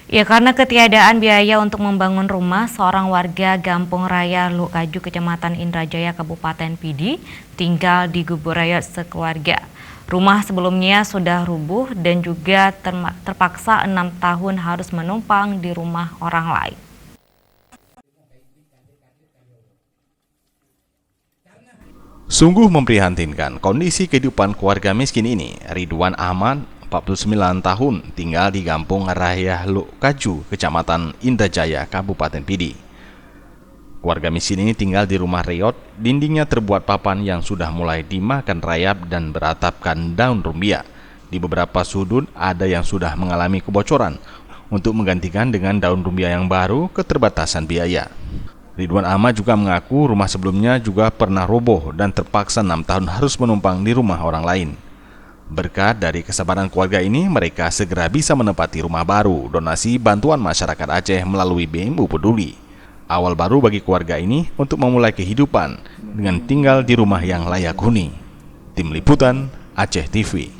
Ya, karena ketiadaan biaya untuk membangun rumah, seorang warga Gampung Raya Lukaju, Kecamatan Indrajaya, Kabupaten Pidi, tinggal di Gubuk Rayot sekeluarga. Rumah sebelumnya sudah rubuh dan juga terpaksa 6 tahun harus menumpang di rumah orang lain. Sungguh memprihatinkan kondisi kehidupan keluarga miskin ini. Ridwan Ahmad, 49 tahun, tinggal di Kampung Raya Lukaju, Kecamatan Indrajaya, Kabupaten Pidi. Keluarga miskin ini tinggal di rumah reot, dindingnya terbuat papan yang sudah mulai dimakan rayap dan beratapkan daun rumbia. Di beberapa sudut ada yang sudah mengalami kebocoran. Untuk menggantikan dengan daun rumbia yang baru, keterbatasan biaya. Ridwan Ahmad juga mengaku rumah sebelumnya juga pernah roboh dan terpaksa 6 tahun harus menumpang di rumah orang lain. Berkat dari kesabaran keluarga ini, mereka segera bisa menempati rumah baru donasi bantuan masyarakat Aceh melalui BMU Peduli. Awal baru bagi keluarga ini untuk memulai kehidupan dengan tinggal di rumah yang layak huni. Tim Liputan Aceh TV.